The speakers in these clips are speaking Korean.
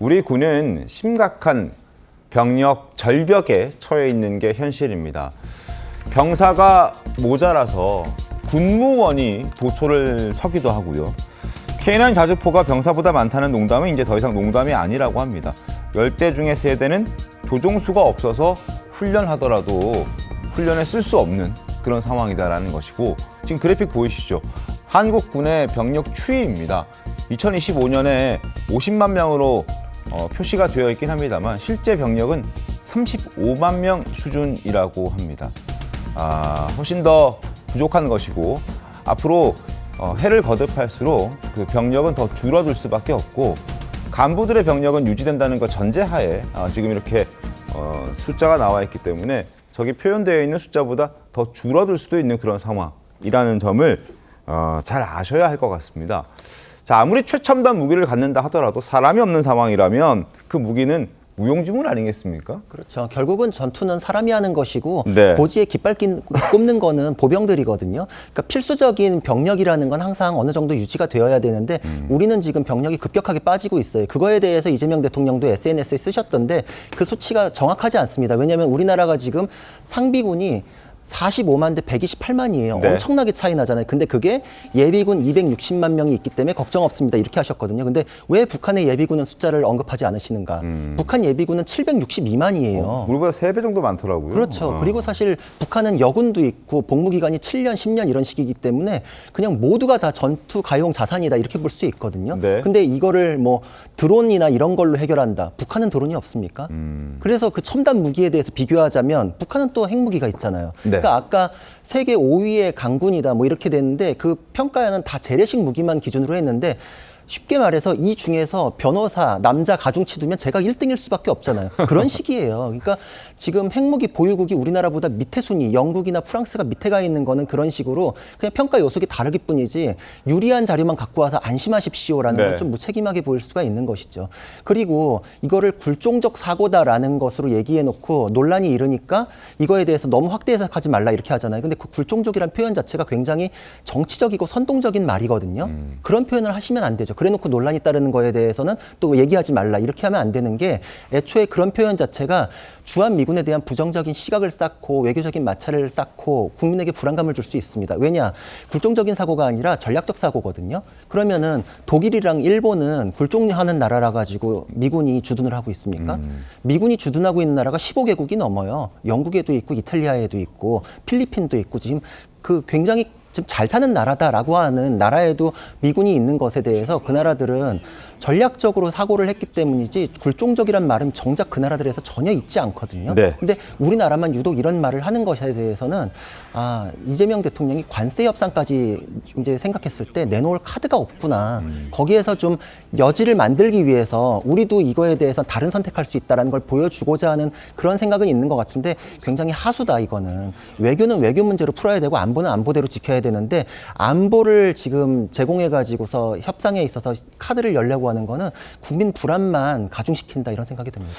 우리 군은 심각한 병력 절벽에 처해 있는 게 현실입니다. 병사가 모자라서 군무원이 보초를 서기도 하고요. K9 자주포가 병사보다 많다는 농담은 이제 더 이상 농담이 아니라고 합니다. 10대 중에 3대는 조종수가 없어서 훈련하더라도 훈련에 쓸 수 없는 그런 상황이다라는 것이고, 지금 그래픽 보이시죠? 한국군의 병력 추이입니다. 2025년에 50만 명으로 표시가 되어 있긴 합니다만 실제 병력은 35만 명 수준이라고 합니다. 훨씬 더 부족한 것이고, 앞으로 해를 거듭할수록 그 병력은 더 줄어들 수밖에 없고, 간부들의 병력은 유지된다는 것 전제하에 지금 이렇게 숫자가 나와 있기 때문에 저기 표현되어 있는 숫자보다 더 줄어들 수도 있는 그런 상황이라는 점을 잘 아셔야 할 것 같습니다. 자, 아무리 최첨단 무기를 갖는다 하더라도 사람이 없는 상황이라면 그 무기는 무용지물 아니겠습니까? 그렇죠. 결국은 전투는 사람이 하는 것이고, 네. 고지에 깃발 꼽는 거는 보병들이거든요. 그러니까 필수적인 병력이라는 건 항상 어느 정도 유지가 되어야 되는데 우리는 지금 병력이 급격하게 빠지고 있어요. 그거에 대해서 이재명 대통령도 SNS에 쓰셨던데 그 수치가 정확하지 않습니다. 왜냐하면 우리나라가 지금 상비군이 45만 대 128만이에요. 네. 엄청나게 차이 나잖아요. 근데 그게 예비군 260만 명이 있기 때문에 걱정 없습니다. 이렇게 하셨거든요. 근데 왜 북한의 예비군은 숫자를 언급하지 않으시는가? 북한 예비군은 762만이에요. 우리보다 3배 정도 많더라고요. 그렇죠. 그리고 사실 북한은 여군도 있고 복무기간이 7년, 10년 이런 식이기 때문에 그냥 모두가 다 전투 가용 자산이다 이렇게 볼 수 있거든요. 네. 근데 이거를 뭐 드론이나 이런 걸로 해결한다. 북한은 드론이 없습니까? 그래서 그 첨단 무기에 대해서 비교하자면 북한은 또 핵무기가 있잖아요. 네. 그러니까 아까 세계 5위의 강군이다 뭐 이렇게 됐는데 그 평가에는 다 재래식 무기만 기준으로 했는데 쉽게 말해서 이 중에서 변호사, 남자 가중치 두면 제가 1등일 수밖에 없잖아요. 그런 식이에요. 그러니까 지금 핵무기 보유국이 우리나라보다 밑에 순위, 영국이나 프랑스가 밑에 가 있는 거는 그런 식으로 그냥 평가 요소가 다르기 뿐이지 유리한 자료만 갖고 와서 안심하십시오라는 네. 건 좀 무책임하게 보일 수가 있는 것이죠. 그리고 이거를 굴종적 사고다라는 것으로 얘기해놓고 논란이 일으니까 이거에 대해서 너무 확대 해석하지 말라 이렇게 하잖아요. 근데 그 굴종적이라는 표현 자체가 굉장히 정치적이고 선동적인 말이거든요. 그런 표현을 하시면 안 되죠. 그래놓고 논란이 따르는 거에 대해서는 또 얘기하지 말라 이렇게 하면 안 되는 게 애초에 그런 표현 자체가 주한미군에 대한 부정적인 시각을 쌓고 외교적인 마찰을 쌓고 국민에게 불안감을 줄 수 있습니다. 왜냐? 굴종적인 사고가 아니라 전략적 사고거든요. 그러면은 독일이랑 일본은 굴종하는 나라라 가지고 미군이 주둔을 하고 있습니까? 미군이 주둔하고 있는 나라가 15개국이 넘어요. 영국에도 있고 이탈리아에도 있고 필리핀도 있고 지금 그 굉장히 지금 잘 사는 나라다라고 하는 나라에도 미군이 있는 것에 대해서 그 나라들은 전략적으로 사고를 했기 때문이지 굴종적이란 말은 정작 그 나라들에서 전혀 있지 않거든요. 네. 근데 우리나라만 유독 이런 말을 하는 것에 대해서는 이재명 대통령이 관세 협상까지 이제 생각했을 때 내놓을 카드가 없구나. 거기에서 좀 여지를 만들기 위해서 우리도 이거에 대해서 다른 선택할 수 있다는 걸 보여주고자 하는 그런 생각은 있는 것 같은데 굉장히 하수다 이거는. 외교는 외교 문제로 풀어야 되고 안보는 안보대로 지켜야 되는데 안보를 지금 제공해가지고서 협상에 있어서 카드를 열려고 하는 거는 국민 불안만 가중시킨다 이런 생각이 듭니다.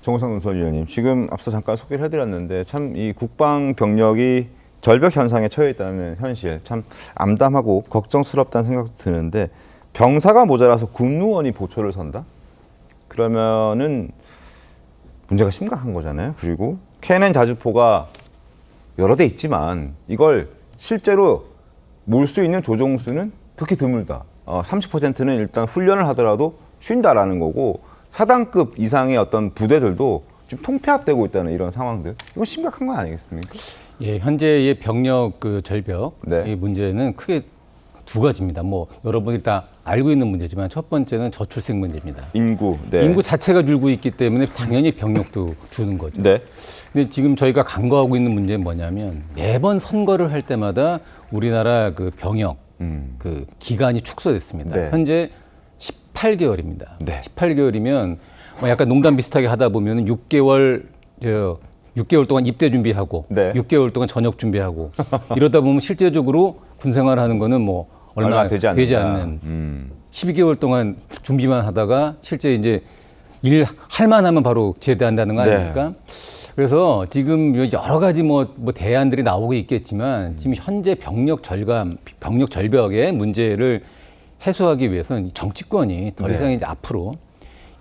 정호상 논설위원님, 지금 앞서 잠깐 소개를 해드렸는데 참 이 국방 병력이 절벽 현상에 처해 있다는 현실 참 암담하고 걱정스럽다는 생각도 드는데, 병사가 모자라서 군무원이 보초를 선다? 그러면은 문제가 심각한 거잖아요. 그리고 K9 자주포가 여러 대 있지만 이걸 실제로 몰 수 있는 조종수는 극히 드물다. 30%는 일단 훈련을 하더라도 쉰다라는 거고, 사단급 이상의 어떤 부대들도 지금 통폐합되고 있다는 이런 상황들, 이건 심각한 거 아니겠습니까? 예, 현재의 병력 그 절벽 네. 이 문제는 크게 두 가지입니다. 뭐 여러분이 다 알고 있는 문제지만 첫 번째는 저출생 문제입니다. 인구, 네. 인구 자체가 줄고 있기 때문에 당연히 병력도 주는 거죠. 네. 근데 지금 저희가 간과하고 있는 문제는 뭐냐면 매번 선거를 할 때마다 우리나라 그 병역 그 기간이 축소됐습니다. 네. 현재 18개월입니다. 네. 18개월이면 뭐 약간 농담 비슷하게 하다 보면 6개월 동안 입대 준비하고 네. 6개월 동안 전역 준비하고 이러다 보면 실제적으로 군 생활하는 거는 뭐 얼마 되지 않는 12개월 동안 준비만 하다가 실제 이제 일 할 만하면 바로 제대한다는 거 아닙니까? 네. 그래서 지금 여러 가지 뭐 대안들이 나오고 있겠지만 지금 현재 병력 절벽의 문제를 해소하기 위해서는 정치권이 더 이상 이제 앞으로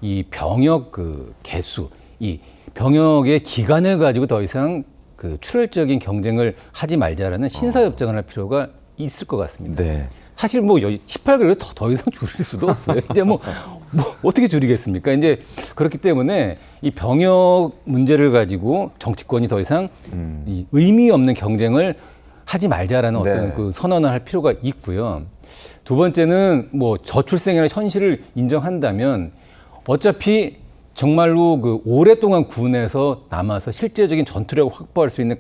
이 병역 그 개수, 이 병역의 기간을 가지고 더 이상 그 출혈적인 경쟁을 하지 말자라는 신사협정을 할 필요가 있을 것 같습니다. 네. 사실 뭐 18개월을 더 이상 줄일 수도 없어요. 이제 뭐 어떻게 줄이겠습니까? 이제 그렇기 때문에 이 병역 문제를 가지고 정치권이 더 이상 이 의미 없는 경쟁을 하지 말자라는 어떤 네. 그 선언을 할 필요가 있고요. 두 번째는 뭐 저출생이라는 현실을 인정한다면 어차피 정말로 그 오랫동안 군에서 남아서 실제적인 전투력을 확보할 수 있는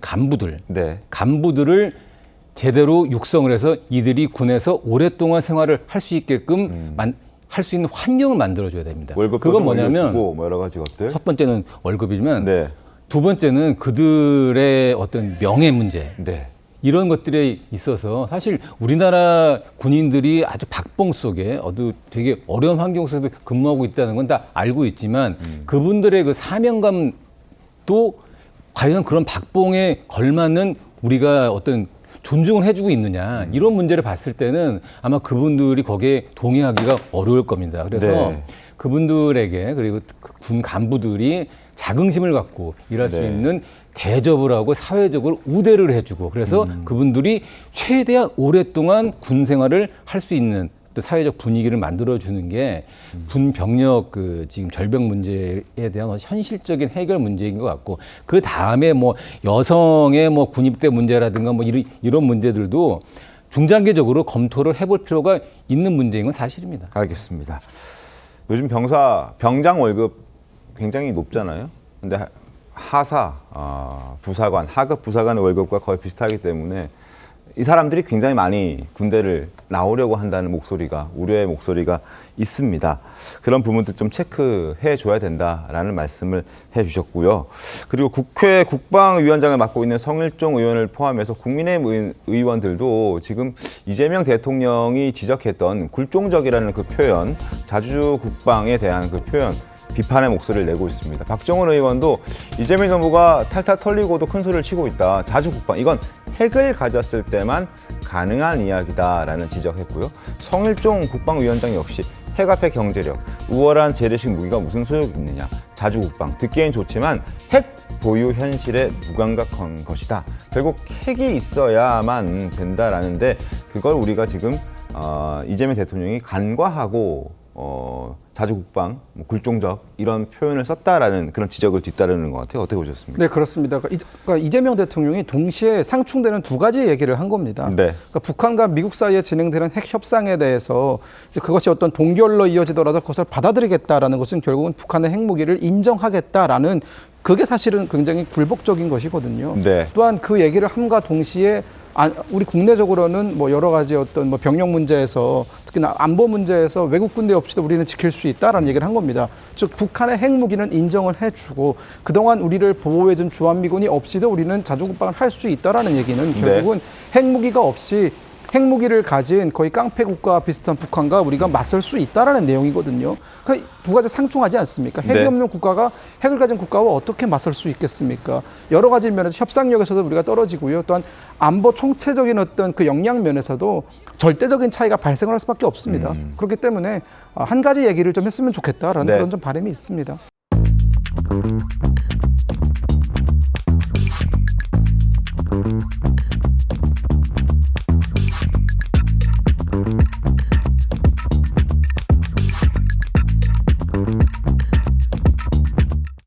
네. 간부들을 제대로 육성을 해서 이들이 군에서 오랫동안 생활을 할 수 있게끔 할 수 있는 환경을 만들어줘야 됩니다. 월급도 그건 좀 뭐냐면 올려주고 뭐 여러 가지 것들. 첫 번째는 월급이지만 네. 두 번째는 그들의 어떤 명예 문제 네. 이런 것들에 있어서 사실 우리나라 군인들이 아주 박봉 속에 되게 어려운 환경 속에서 근무하고 있다는 건 다 알고 있지만 그분들의 그 사명감도 과연 그런 박봉에 걸맞는 우리가 어떤 존중을 해주고 있느냐 이런 문제를 봤을 때는 아마 그분들이 거기에 동의하기가 어려울 겁니다. 그래서 네. 그분들에게 그리고 군 간부들이 자긍심을 갖고 일할 수 네. 있는 대접을 하고 사회적으로 우대를 해주고 그래서 그분들이 최대한 오랫동안 군 생활을 할 수 있는 또 사회적 분위기를 만들어주는 게 군 병력 그 지금 절벽 문제에 대한 현실적인 해결 문제인 것 같고 그 다음에 뭐 여성의 뭐 군입대 문제라든가 뭐 이런 문제들도 중장기적으로 검토를 해볼 필요가 있는 문제인 건 사실입니다. 알겠습니다. 요즘 병장 월급 굉장히 높잖아요. 근데 하사, 부사관, 하급 부사관의 월급과 거의 비슷하기 때문에 이 사람들이 굉장히 많이 군대를 나오려고 한다는 목소리가, 우려의 목소리가 있습니다. 그런 부분도 좀 체크해 줘야 된다라는 말씀을 해 주셨고요. 그리고 국회 국방위원장을 맡고 있는 성일종 의원을 포함해서 국민의힘 의원들도 지금 이재명 대통령이 지적했던 굴종적이라는 그 표현, 자주 국방에 대한 그 표현, 비판의 목소리를 내고 있습니다. 박정원 의원도 이재명 정부가 탈탈 털리고도 큰 소리를 치고 있다. 자주 국방, 이건 핵을 가졌을 때만 가능한 이야기다라는 지적했고요. 성일종 국방위원장 역시 핵 앞에 경제력, 우월한 재래식 무기가 무슨 소용이 있느냐. 자주 국방, 듣기엔 좋지만 핵 보유 현실에 무감각한 것이다. 결국 핵이 있어야만 된다라는데 그걸 우리가 지금 이재명 대통령이 간과하고 자주국방, 굴종적 이런 표현을 썼다라는 그런 지적을 뒤따르는 것 같아요. 어떻게 보셨습니까? 네, 그렇습니다. 그러니까 이재명 대통령이 동시에 상충되는 두 가지 얘기를 한 겁니다. 네. 그러니까 북한과 미국 사이에 진행되는 핵 협상에 대해서 이제 그것이 어떤 동결로 이어지더라도 그것을 받아들이겠다라는 것은 결국은 북한의 핵무기를 인정하겠다라는 그게 사실은 굉장히 굴복적인 것이거든요. 네. 또한 그 얘기를 함과 동시에 우리 국내적으로는 뭐 여러 가지 어떤 뭐 병력 문제에서 특히나 안보 문제에서 외국 군대 없이도 우리는 지킬 수 있다라는 얘기를 한 겁니다. 즉 북한의 핵무기는 인정을 해주고 그동안 우리를 보호해준 주한미군이 없이도 우리는 자주국방을 할 수 있다라는 얘기는 결국은 핵무기가 없이 핵무기를 가진 거의 깡패 국가와 비슷한 북한과 우리가 맞설 수 있다라는 내용이거든요. 그러니까 두 가지 상충하지 않습니까? 핵이 네. 없는 국가가 핵을 가진 국가와 어떻게 맞설 수 있겠습니까? 여러 가지 면에서 협상력에서도 우리가 떨어지고요. 또한 안보 총체적인 어떤 그 역량 면에서도 절대적인 차이가 발생할 수밖에 없습니다. 그렇기 때문에 한 가지 얘기를 좀 했으면 좋겠다라는 네. 그런 좀 바람이 있습니다.